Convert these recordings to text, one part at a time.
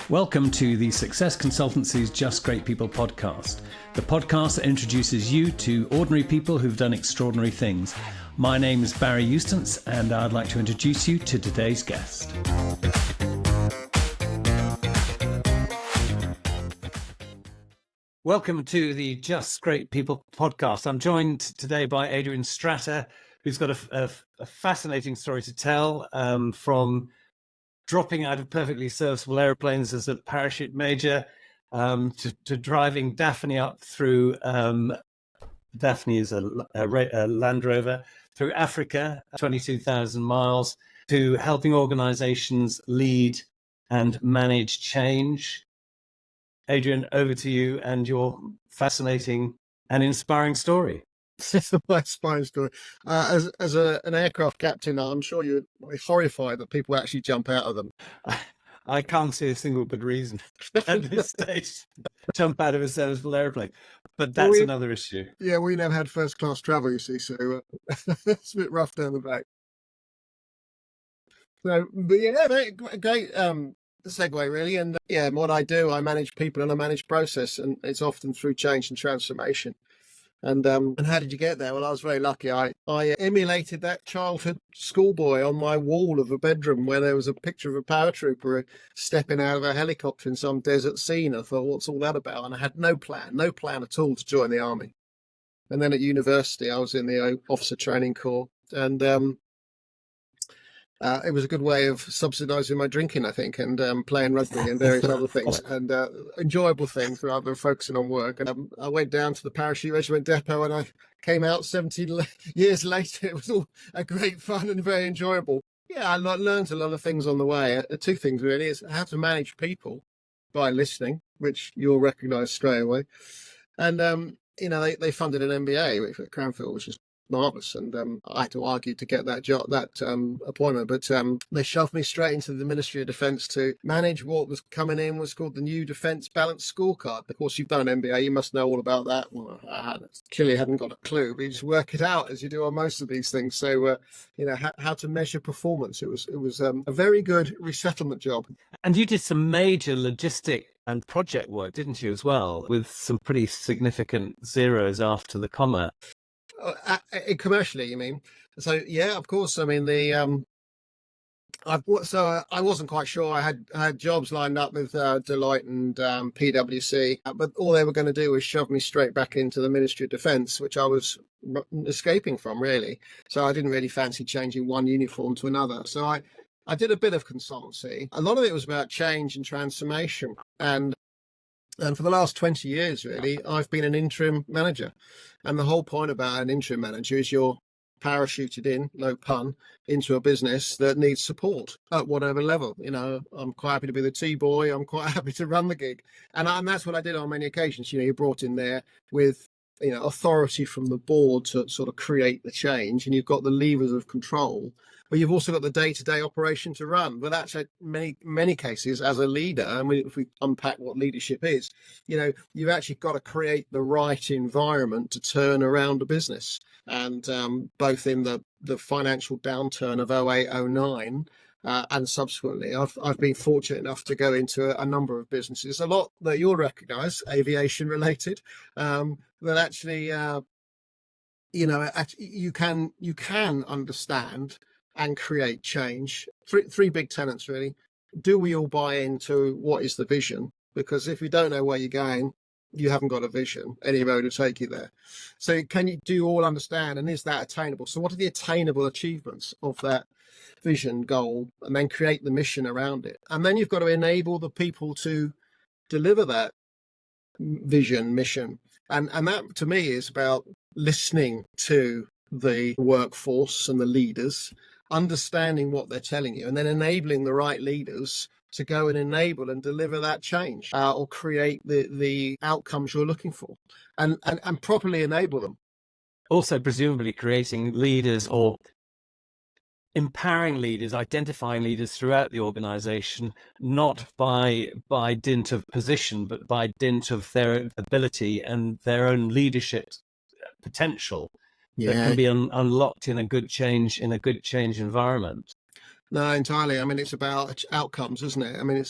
Welcome to the Success Consultancy's Just Great People podcast, the podcast that introduces you to ordinary people who've done extraordinary things. My name is Barry Eustace, and I'd like to introduce you to today's guest. Welcome to the Just Great People podcast. I'm joined today by Adrian Stratta, who's got a fascinating story to tell, from dropping out of perfectly serviceable aeroplanes as a parachute major, to driving Daphne up through, Daphne is a Land Rover, through Africa, 22,000 miles, to helping organizations lead and manage change. Adrian, over to you and your fascinating and inspiring story. It's a inspiring story. As an aircraft captain, I'm sure you're horrified that people actually jump out of them. I can't see a single good reason at this stage to jump out of a serviceable airplane, but that's another issue. Yeah, we never had first class travel, you see, so it's a bit rough down the back. So, but yeah, great segue really. And what I do, I manage people and I manage process, and it's often through change and transformation. And how did you get there? Well, I was very lucky. I emulated that childhood schoolboy on my wall of a bedroom where there was a picture of a paratrooper stepping out of a helicopter in some desert scene. I thought, what's all that about? And I had no plan at all to join the army. And then at university, I was in the officer training corps, and it was a good way of subsidising my drinking, I think, and playing rugby and various other things, and enjoyable things rather than focusing on work. And I went down to the Parachute Regiment Depot, and I came out 17 years later. It was all a great fun and very enjoyable. Yeah, I learned a lot of things on the way. Two things really is how to manage people by listening, which you'll recognise straight away. And they funded an MBA at Cranfield, which is marvellous, and I had to argue to get that job, that appointment, but they shoved me straight into the Ministry of Defence to manage what was coming in, was called the new Defence Balanced Scorecard. Of course, you've done an MBA, you must know all about that. Well, I clearly hadn't got a clue, but you just work it out as you do on most of these things. So, how to measure performance. It was a very good resettlement job. And you did some major logistic and project work, didn't you, as well, with some pretty significant zeros after the comma. Commercially, you mean? So yeah, of course. I mean, I wasn't quite sure. I had jobs lined up with Deloitte and PwC, but all they were going to do was shove me straight back into the Ministry of Defence, which I was escaping from, really. So I didn't really fancy changing one uniform to another. So I did a bit of consultancy. A lot of it was about change and transformation, and for the last 20 years, really, I've been an interim manager. And the whole point about an interim manager is you're parachuted in, no pun, into a business that needs support at whatever level. I'm quite happy to be the T-boy. I'm quite happy to run the gig. And that's what I did on many occasions. You're brought in there with, authority from the board to sort of create the change. And you've got the levers of control, but you've also got the day-to-day operation to run. But that's many cases as a leader. And if we unpack what leadership is, you've actually got to create the right environment to turn around a business. And both in the financial downturn of 2008, 2009, and subsequently, I've been fortunate enough to go into a number of businesses, a lot that you'll recognise, aviation related, that actually, you can understand and create change. Three big tenets, really. Do we all buy into what is the vision? Because if you don't know where you're going, you haven't got a vision. Any road will take you there. So do you all understand, and is that attainable? So what are the attainable achievements of that vision, goal, and then create the mission around it? And then you've got to enable the people to deliver that vision, mission. And that, to me, is about listening to the workforce and the leaders, understanding what they're telling you, and then enabling the right leaders to go and enable and deliver that change, or create the outcomes you're looking for, and properly enable them. Also, presumably creating leaders or empowering leaders, identifying leaders throughout the organization, not by dint of position, but by dint of their ability and their own leadership potential that can be unlocked in a good change environment. No, entirely. I mean, it's about outcomes, isn't it? I mean,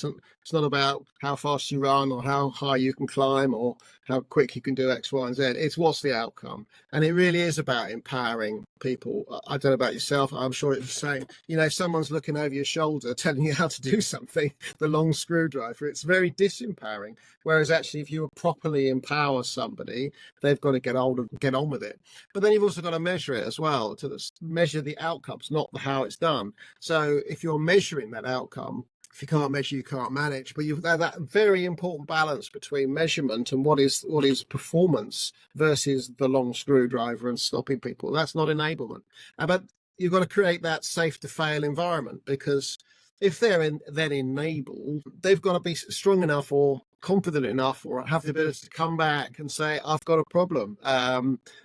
It's not about how fast you run or how high you can climb or how quick you can do X, Y, and Z. It's what's the outcome. And it really is about empowering people. I don't know about yourself. I'm sure it's the same. You know, if someone's looking over your shoulder telling you how to do something, the long screwdriver, it's very disempowering. Whereas actually, if you properly empower somebody, they've got to get on with it. But then you've also got to measure it as well, to measure the outcomes, not how it's done. So if you're measuring that outcome, if you can't measure, you can't manage. But you've got that very important balance between measurement and what is performance versus the long screwdriver and stopping people. That's not enablement. But you've got to create that safe to fail environment, because if they're then enabled, they've got to be strong enough or confident enough or have the ability to come back and say, I've got a problem.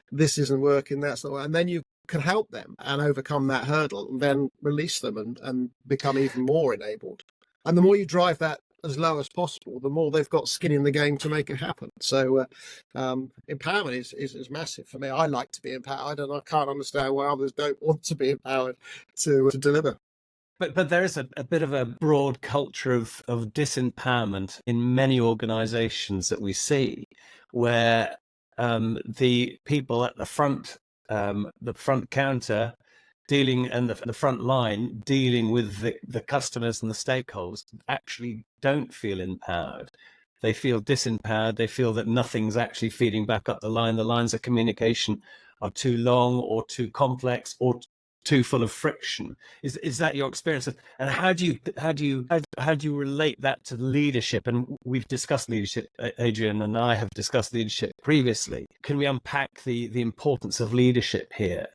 This isn't working. That's not. And then you can help them and overcome that hurdle and then release them and become even more enabled. And the more you drive that as low as possible, the more they've got skin in the game to make it happen. So empowerment is massive for me. I like to be empowered, and I can't understand why others don't want to be empowered to deliver. But there is a bit of a broad culture of disempowerment in many organizations that we see, where the people at the front counter dealing and the front line dealing with the customers and the stakeholders actually don't feel empowered. They feel disempowered. They feel that nothing's actually feeding back up the line. The lines of communication are too long or too complex or too full of friction. Is that your experience? And how do you relate that to leadership? And we've discussed leadership. Adrian and I have discussed leadership previously. Can we unpack the importance of leadership here?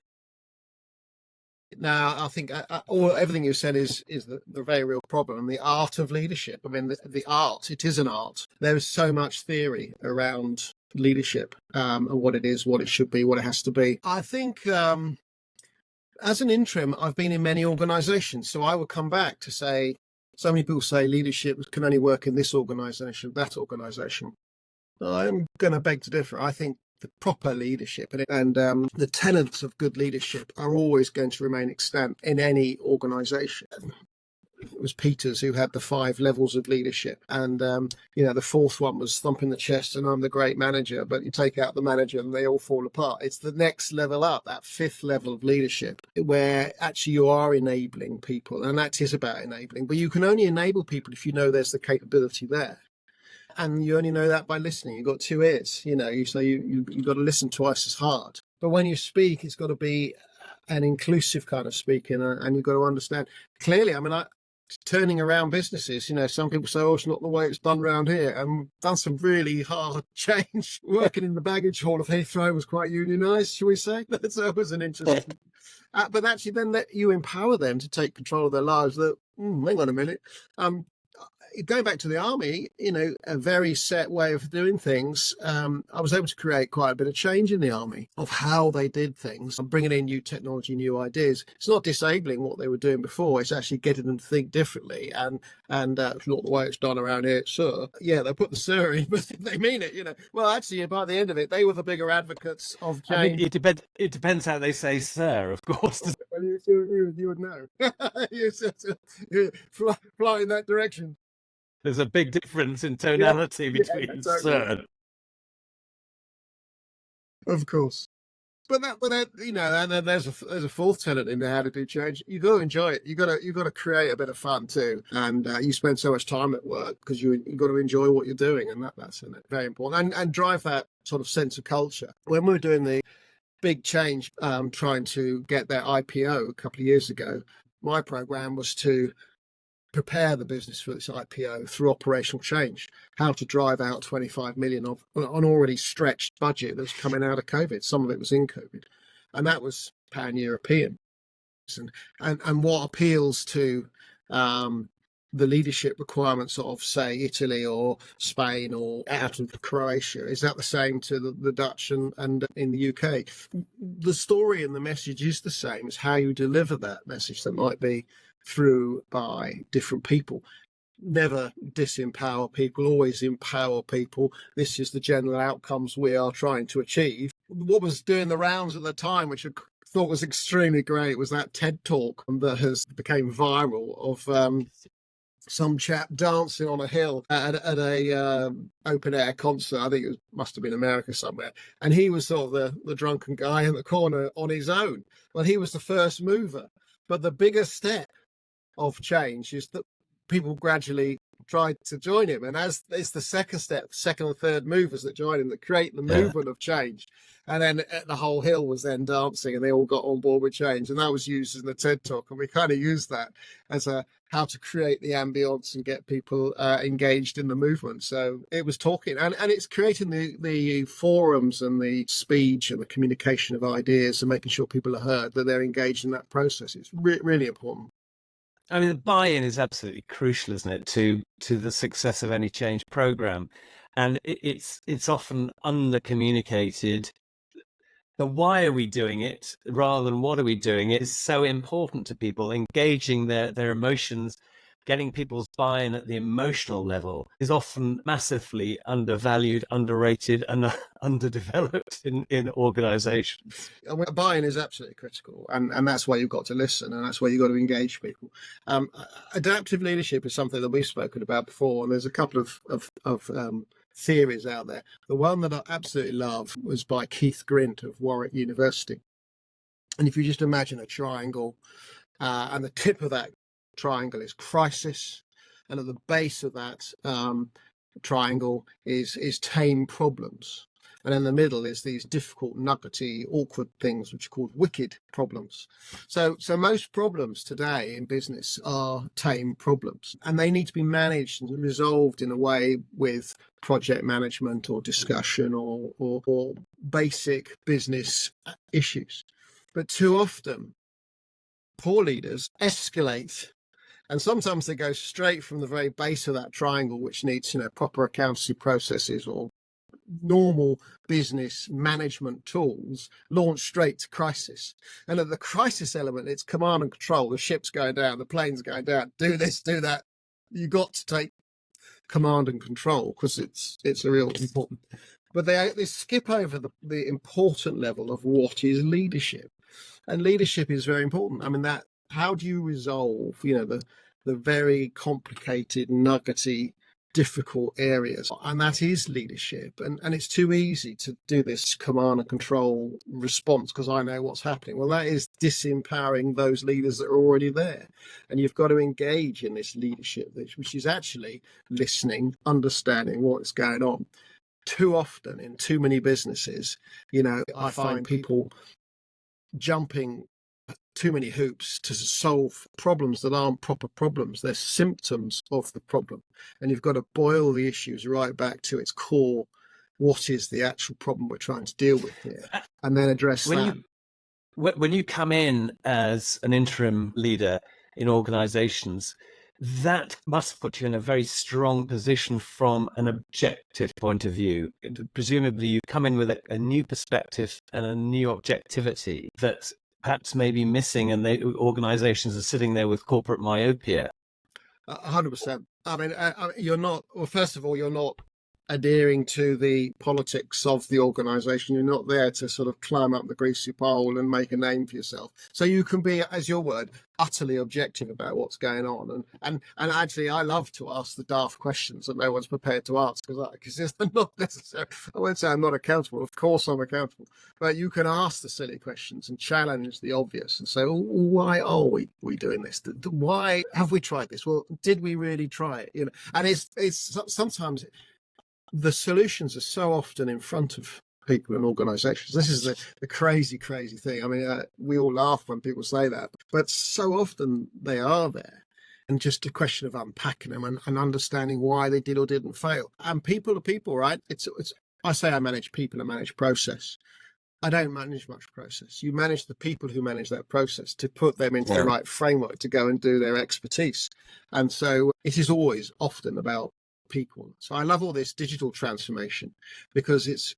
Now, I think everything you said is the very real problem, and the art of leadership. I mean, the art, it is an art. There is so much theory around leadership and what it is, what it should be, what it has to be. I think as an interim, I've been in many organizations, so I would come back to say, so many people say leadership can only work in this organization, that organization. I'm going to beg to differ. I think the proper leadership and the tenets of good leadership are always going to remain extant in any organization. It was Peters who had the 5 levels of leadership, and the 4th one was thumping the chest and I'm the great manager, but you take out the manager and they all fall apart. It's the next level up, that 5th level of leadership, where actually you are enabling people, and that is about enabling, but you can only enable people if you know there's the capability there. And you only know that by listening. You've got 2 ears, so you've got to listen twice as hard. But when you speak, it's got to be an inclusive kind of speaking, and you've got to understand clearly. I mean, turning around businesses, some people say, oh, it's not the way it's done around here. And done some really hard change. Working in the baggage hall of Heathrow was quite unionised, shall we say? That was an interesting. But actually then you empower them to take control of their lives. That, hang on a minute. Going back to the army, a very set way of doing things. I was able to create quite a bit of change in the army of how they did things. I'm bringing in new technology, new ideas. It's not disabling what they were doing before. It's actually getting them to think differently. And it's not the way it's done around here, sir. Yeah, they put the sir in, but they mean it. Well, actually, by the end of it, they were the bigger advocates of change. I mean, it depends how they say sir, of course. Well, you would know. you fly in that direction. There's a big difference in tonality between sir. Of course. But and then there's a 4th tenet in how to do change. You got to enjoy it. You got to create a bit of fun too. And you spend so much time at work because you got to enjoy what you're doing, and that's very important. And drive that sort of sense of culture. When we were doing the big change, trying to get their IPO a couple of years ago, my program was to prepare the business for its IPO through operational change, how to drive out 25 million of an already stretched budget that's coming out of COVID. Some of it was in COVID, and that was pan-European. And what appeals to the leadership requirements of, say, Italy or Spain or out of Croatia, is that the same to the Dutch and in the UK? The story and the message is the same. It's how you deliver that message that might be through by different people. Never disempower people, always empower people. This is the general outcomes we are trying to achieve. What was doing the rounds at the time, which I thought was extremely great, was that TED talk that has became viral of some chap dancing on a hill at a open air concert. I think must have been America somewhere, and he was sort of the drunken guy in the corner on his own. Well, he was the first mover, but the biggest step of change is that people gradually tried to join him, and as it's the second step, second and third movers that join him that create the movement of change. And then the whole hill was then dancing, and they all got on board with change, and that was used in the TED talk, and we kind of used that as how to create the ambience and get people engaged in the movement. So it was talking, and it's creating the forums and the speech and the communication of ideas and making sure people are heard, that they're engaged in that process. It's really important. I mean, the buy-in is absolutely crucial, isn't it, to the success of any change program, and it's often under-communicated. The why are we doing it rather than what are we doing it is so important to people. Engaging their emotions, getting people's buy-in at the emotional level is often massively undervalued, underrated, and underdeveloped in organizations. Buy-in is absolutely critical, and that's why you've got to listen, and that's why you've got to engage people. Adaptive leadership is something that we've spoken about before, and there's a couple of theories out there. The one that I absolutely love was by Keith Grint of Warwick University. And if you just imagine a triangle, and the tip of that triangle is crisis, and at the base of that triangle is tame problems. And in the middle is these difficult, nuggety, awkward things, which are called wicked problems. So most problems today in business are tame problems, and they need to be managed and resolved in a way with project management or discussion or basic business issues. But too often, poor leaders escalate, and sometimes they go straight from the very base of that triangle, which needs, proper accountancy processes or normal business management tools, launch straight to crisis. And at the crisis element, it's command and control. The ship's going down, the plane's going down, do this, do that. You got to take command and control because it's a real important. But they skip over the important level of what is leadership. And leadership is very important. I mean, how do you resolve, the very complicated, nuggety, difficult areas? And that is leadership. And it's too easy to do this command and control response because I know what's happening. Well, that is disempowering those leaders that are already there. And you've got to engage in this leadership, which is actually listening, understanding what's going on. Too often in too many businesses, I find people jumping too many hoops to solve problems that aren't proper problems. They're symptoms of the problem. And you've got to boil the issues right back to its core. What is the actual problem we're trying to deal with here? And then address that. When you come in as an interim leader in organizations, that must put you in a very strong position from an objective point of view. Presumably you come in with a new perspective and a new objectivity that perhaps may be missing, and organizations are sitting there with corporate myopia. 100%. I mean, you're not, well, first of all, you're not adhering to the politics of the organization. You're not there to sort of climb up the greasy pole and make a name for yourself. So you can be, as your word, utterly objective about what's going on. And actually, I love to ask the daft questions that no one's prepared to ask because they're not necessary. I won't say I'm not accountable. Of course I'm accountable. But you can ask the silly questions and challenge the obvious and say, why are we doing this? Why have we tried this? Well, did we really try it? And it's sometimes the solutions are so often in front of people and organizations. This is the crazy thing. I mean, we all laugh when people say that, but so often they are there. And just a question of unpacking them and understanding why they did or didn't fail. And people are people, right? I say I manage people and manage process. I don't manage much process. You manage the people who manage that process to put them into the right framework to go and do their expertise. And so it is always often about people. So I love all this digital transformation because it's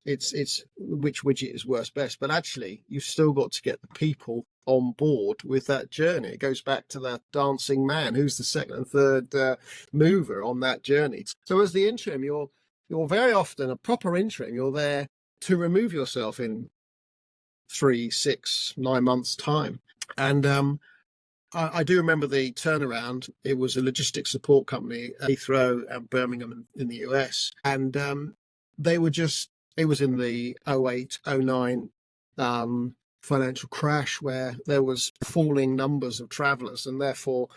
which widget is worst best, but actually you've still got to get the people on board with that journey. It goes back to that dancing man who's the second and third mover on that journey. So as the interim, you're very often a proper interim. You're there to remove yourself in 3, 6, 9 months time, and I do remember the turnaround. It was a logistics support company, Heathrow and Birmingham in the US. And they were just, it was in the 08, 09 financial crash where there was falling numbers of travellers and therefore,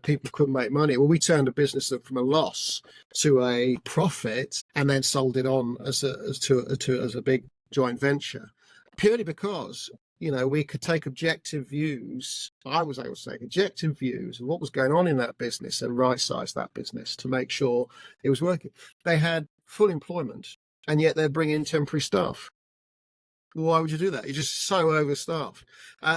people couldn't make money. Well, we turned a business from a loss to a profit and then sold it on as a big joint venture, purely because we could take objective views. I was able to take objective views of what was going on in that business and right-size that business to make sure it was working. They had full employment, and yet they'd bring in temporary staff. Why would you do that? You're just so overstaffed.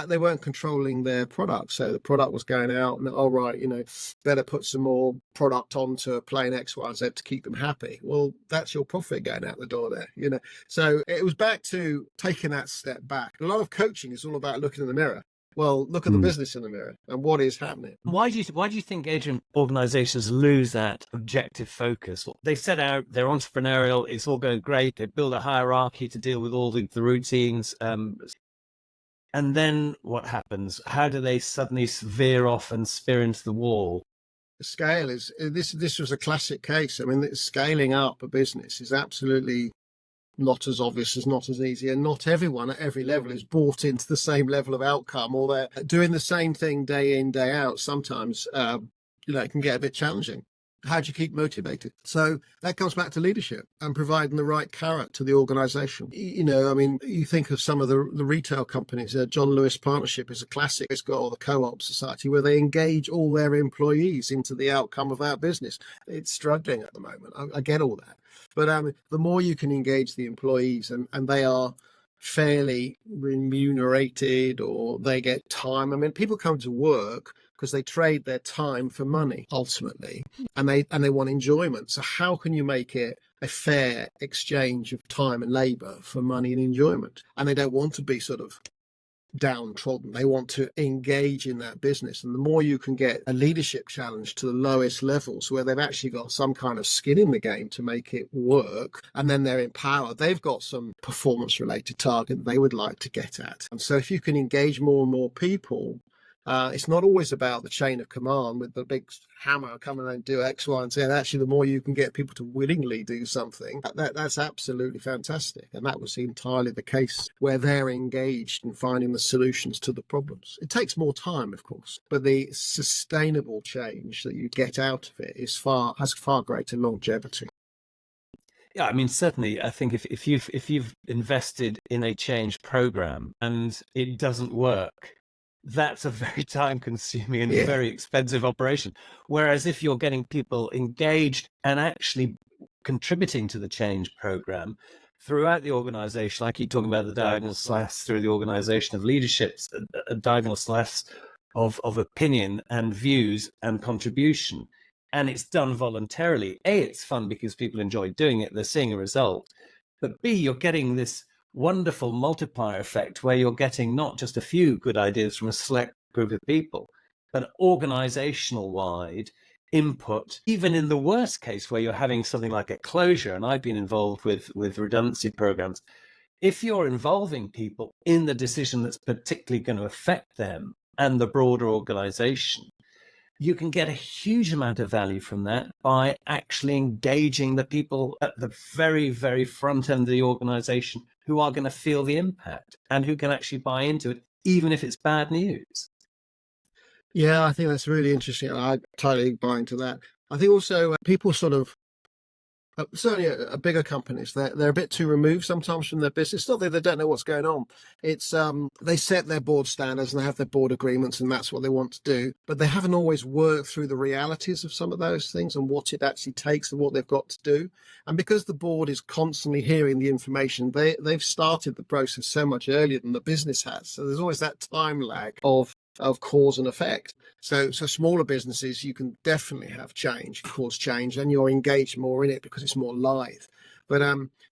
They weren't controlling their product, so the product was going out, and better put some more product onto plane X, Y, and Z to keep them happy. Well, that's your profit going out the door there, So it was back to taking that step back. A lot of coaching is all about looking in the mirror. Well, look at the business in the mirror and what is happening. Why do you think, Adrian, organizations lose that objective focus? They set out, they're entrepreneurial, it's all going great, they build a hierarchy to deal with all the routines. And then what happens? How do they suddenly veer off and spear into the wall? The scale is, this was a classic case. I mean, scaling up a business is absolutely not as obvious, not as easy, and not everyone at every level is bought into the same level of outcome, or they're doing the same thing day in, day out. Sometimes it can get a bit challenging. How do you keep motivated? So that comes back to leadership and providing the right carrot to the organization. You think of some of the retail companies. John Lewis Partnership is a classic. It's got all the co-op society where they engage all their employees into the outcome of our business. It's struggling at the moment. I get all that. But the more you can engage the employees and they are fairly remunerated or they get time. I mean, people come to work because they trade their time for money ultimately, and they want enjoyment. So how can you make it a fair exchange of time and labor for money and enjoyment? And they don't want to be sort of downtrodden. They want to engage in that business. And the more you can get a leadership challenge to the lowest levels where they've actually got some kind of skin in the game to make it work, and then they're empowered, they've got some performance related target they would like to get at. And so if you can engage more and more people, it's not always about the chain of command with the big hammer coming and do X, Y, and Z. Actually, the more you can get people to willingly do something, that's absolutely fantastic. And that was entirely the case where they're engaged in finding the solutions to the problems. It takes more time, of course, but the sustainable change that you get out of it has far greater longevity. Yeah, I mean, certainly, I think if you've invested in a change program and it doesn't work, that's a very time-consuming and very expensive operation. Whereas if you're getting people engaged and actually contributing to the change program throughout the organization, I keep talking about the diagonal slash through the organization of leadership, a diagonal slash of opinion and views and contribution, and it's done voluntarily. A, it's fun because people enjoy doing it, they're seeing a result, but B, you're getting this wonderful multiplier effect where you're getting not just a few good ideas from a select group of people, but organizational wide input, even in the worst case where you're having something like a closure. And I've been involved with redundancy programs. If you're involving people in the decision that's particularly going to affect them and the broader organization, you can get a huge amount of value from that by actually engaging the people at the very, very front end of the organization who are going to feel the impact and who can actually buy into it, even if it's bad news. Yeah, I think that's really interesting. I totally buy into that. I think also people sort of, certainly bigger companies, they're a bit too removed sometimes from their business. It's not that they don't know what's going on. It's they set their board standards and they have their board agreements and that's what they want to do. But they haven't always worked through the realities of some of those things and what it actually takes and what they've got to do. And because the board is constantly hearing the information, they've started the process so much earlier than the business has. So there's always that time lag of cause and effect. So smaller businesses, you can definitely have change, cause change, and you're engaged more in it because it's more live. But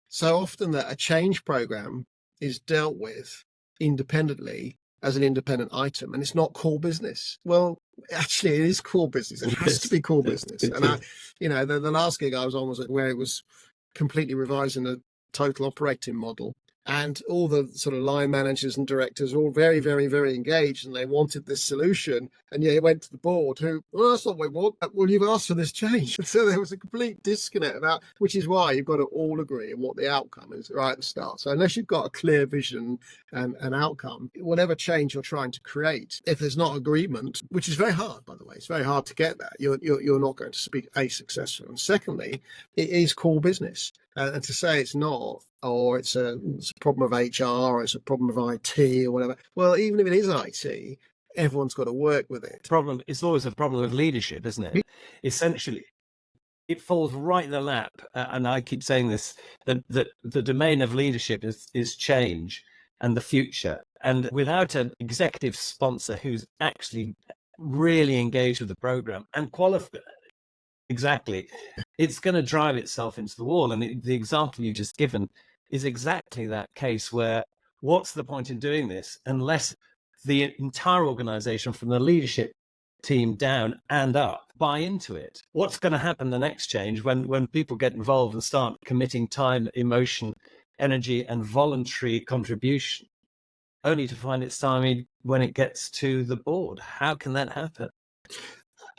so often that a change program is dealt with independently as an independent item, and it's not core business. Well, actually, it is core business. It has to be core business. And the last gig I was on was where it was completely revising the total operating model. And all the sort of line managers and directors were all very, very, very engaged, and they wanted this solution. And yeah, it went to the board who, well, that's not what we want. Well, you've asked for this change. So there was a complete disconnect about, which is why you've got to all agree on what the outcome is right at the start. So unless you've got a clear vision and an outcome, whatever change you're trying to create, if there's not agreement, which is very hard, by the way, it's very hard to get that, you're not going to be successful. And secondly, it is core business. And to say it's not, or it's a problem of HR, or it's a problem of IT, or whatever. Well, even if it is IT, everyone's got to work with it. Problem. It's always a problem of leadership, isn't it? Essentially, it falls right in the lap. And I keep saying this: that the domain of leadership is change and the future. And without an executive sponsor who's actually really engaged with the program and qualified. Exactly. It's going to drive itself into the wall. And the example you just given is exactly that case where what's the point in doing this unless the entire organization from the leadership team down and up buy into it? What's going to happen the next change when people get involved and start committing time, emotion, energy and voluntary contribution, only to find it stymied when it gets to the board? How can that happen?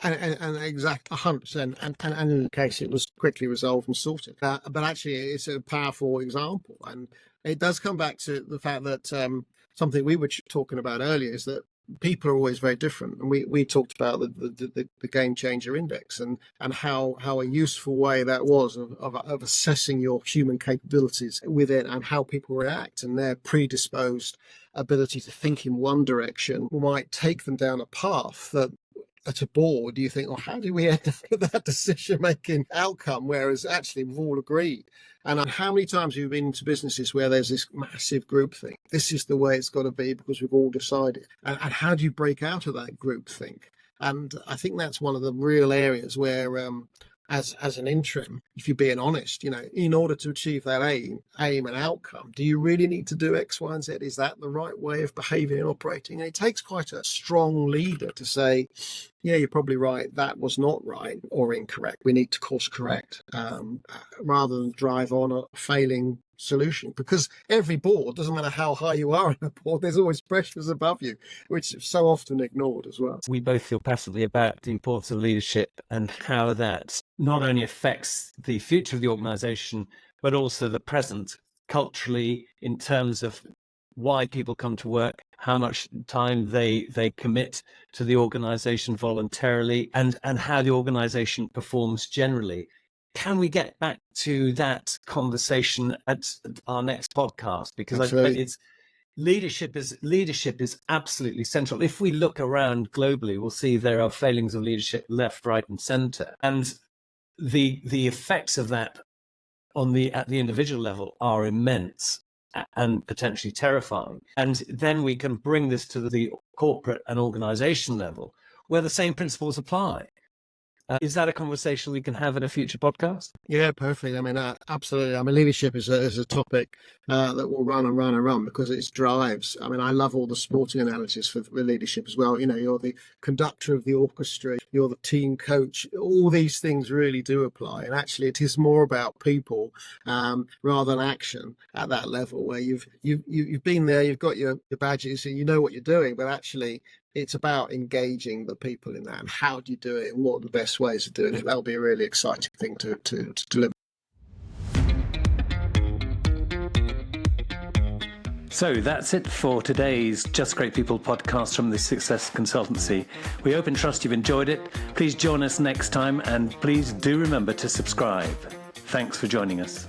And exact 100%. And in the case, it was quickly resolved and sorted. But actually, it's a powerful example. And it does come back to the fact that something we were talking about earlier is that people are always very different. And we talked about the game changer index and how a useful way that was of assessing your human capabilities within and how people react and their predisposed ability to think in one direction might take them down a path that at a board, you think, well, how do we end up with that decision-making outcome? Whereas actually we've all agreed. And how many times have you been into businesses where there's this massive group thing? This is the way it's got to be because we've all decided. And how do you break out of that group think? And I think that's one of the real areas where, as an interim, if you're being honest, in order to achieve that aim and outcome, do you really need to do X, Y, and Z? Is that the right way of behaving and operating? And it takes quite a strong leader to say, yeah, you're probably right. That was not right or incorrect. We need to course correct rather than drive on a failing solution. Because every board, doesn't matter how high you are in a board, there's always pressures above you, which is so often ignored as well. We both feel passionately about the importance of leadership and how that not only affects the future of the organization, but also the present culturally in terms of why people come to work, how much time they commit to the organization voluntarily, and how the organization performs generally. Can we get back to that conversation at our next podcast? Because leadership is absolutely central. If we look around globally, we'll see there are failings of leadership left, right, and center, and the effects of that at the individual level are immense and potentially terrifying. And then we can bring this to the corporate and organization level where the same principles apply. Is that a conversation we can have in a future podcast? Yeah, perfect. I mean, absolutely. I mean, leadership is a topic that will run and run and run because it drives. I mean, I love all the sporting analogies for leadership as well. You're the conductor of the orchestra, you're the team coach. All these things really do apply. And actually, it is more about people rather than action at that level where you've been there, you've got your badges, and you know what you're doing, but actually, it's about engaging the people in that and how do you do it and what are the best ways of doing it. That'll be a really exciting thing to deliver. So that's it for today's Just Great People podcast from the Success Consultancy. We hope and trust you've enjoyed it. Please join us next time and please do remember to subscribe. Thanks for joining us.